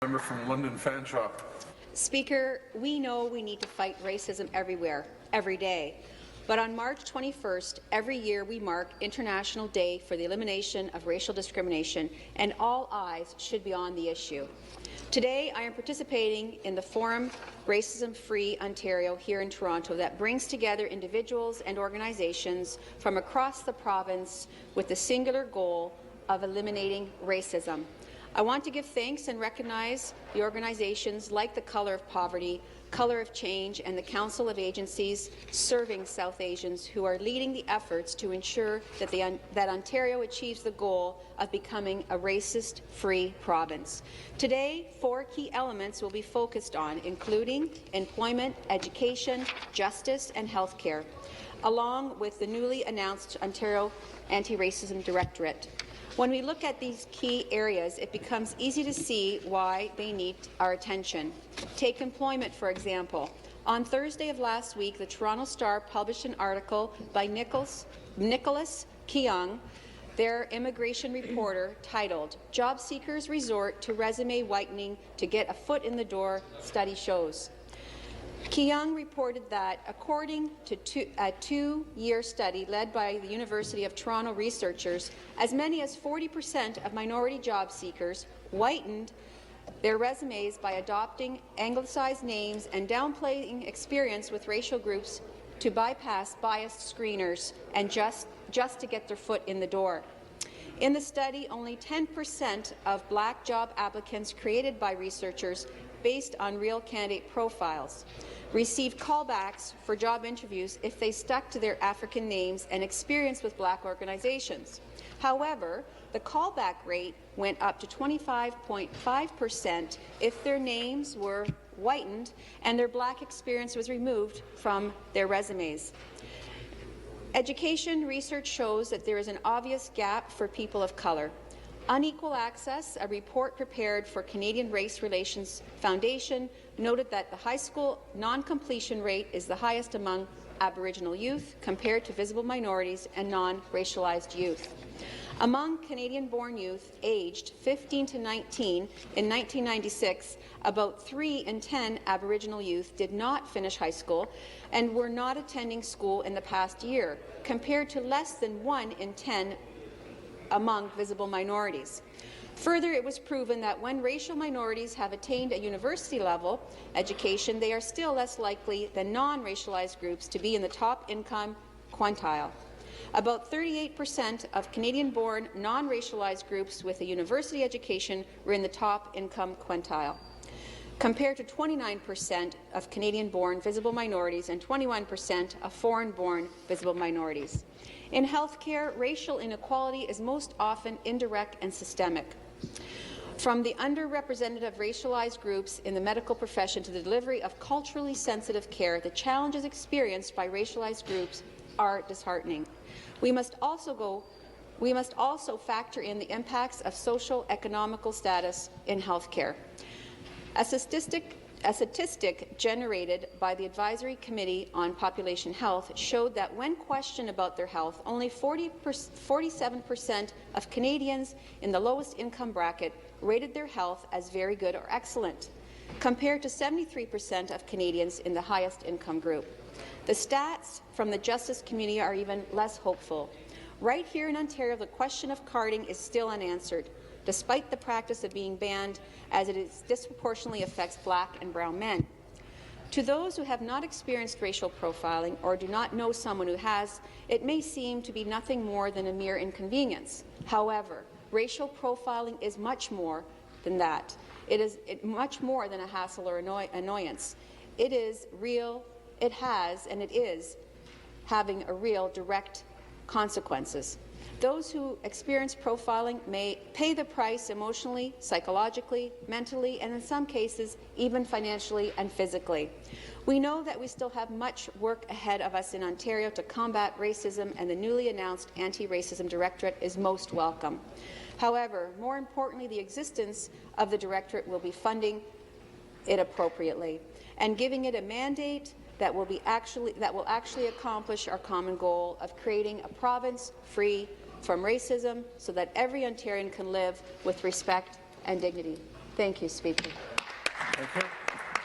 Member from London Fanshawe. Speaker, we know we need to fight racism everywhere, every day. But on March 21st, every year we mark International Day for the Elimination of Racial Discrimination, and all eyes should be on the issue. Today, I am participating in the Forum Racism Free Ontario here in Toronto that brings together individuals and organizations from across the province with the singular goal of eliminating racism. I want to give thanks and recognize the organizations like the Colour of Poverty, Colour of Change, and the Council of Agencies serving South Asians who are leading the efforts to ensure that Ontario achieves the goal of becoming a racist-free province. Today, 4 key elements will be focused on, including employment, education, justice, and health care, along with the newly announced Ontario Anti-Racism Directorate. When we look at these key areas, it becomes easy to see why they need our attention. Take employment, for example. On Thursday of last week, the Toronto Star published an article by Nicholas Keung, their immigration reporter, titled, "Job Seekers Resort to Resume Whitening to Get a Foot in the Door, Study Shows." Keung reported that, according to a 2-year study led by the University of Toronto researchers, as many as 40% of minority job seekers whitened their resumes by adopting anglicized names and downplaying experience with racial groups to bypass biased screeners and just to get their foot in the door. In the study, only 10% of black job applicants created by researchers based on real candidate profiles received callbacks for job interviews if they stuck to their African names and experience with black organizations. However, the callback rate went up to 25.5% if their names were whitened and their black experience was removed from their resumes. Education research shows that there is an obvious gap for people of colour. Unequal access, a report prepared for Canadian Race Relations Foundation, noted that the high school non-completion rate is the highest among Aboriginal youth compared to visible minorities and non-racialized youth. Among Canadian-born youth aged 15 to 19 in 1996, about 3 in 10 Aboriginal youth did not finish high school and were not attending school in the past year, compared to less than 1 in 10 among visible minorities. Further, it was proven that when racial minorities have attained a university-level education, they are still less likely than non-racialized groups to be in the top income quintile. About 38% of Canadian-born non-racialized groups with a university education were in the top income quintile, compared to 29% of Canadian-born visible minorities and 21% of foreign-born visible minorities. In healthcare, racial inequality is most often indirect and systemic. From the underrepresented racialized groups in the medical profession to the delivery of culturally sensitive care, the challenges experienced by racialized groups are disheartening. We must also factor in the impacts of social-economical status in healthcare. A statistic generated by the Advisory Committee on Population Health showed that when questioned about their health, only 47% of Canadians in the lowest income bracket rated their health as very good or excellent, compared to 73% of Canadians in the highest income group. The stats from the justice community are even less hopeful. Right here in Ontario, the question of carding is still unanswered, despite the practice of being banned, as it disproportionately affects black and brown men. To those who have not experienced racial profiling or do not know someone who has, it may seem to be nothing more than a mere inconvenience. However, racial profiling is much more than that. It is much more than a hassle or annoyance. It is real, it has, and it is having a real direct consequences. Those who experience profiling may pay the price emotionally, psychologically, mentally, and in some cases, even financially and physically. We know that we still have much work ahead of us in Ontario to combat racism, and the newly announced Anti-Racism Directorate is most welcome. However, more importantly, the existence of the Directorate will be funding it appropriately and giving it a mandate that will actually accomplish our common goal of creating a province free from racism so that every Ontarian can live with respect and dignity. Thank you, Speaker. Thank you.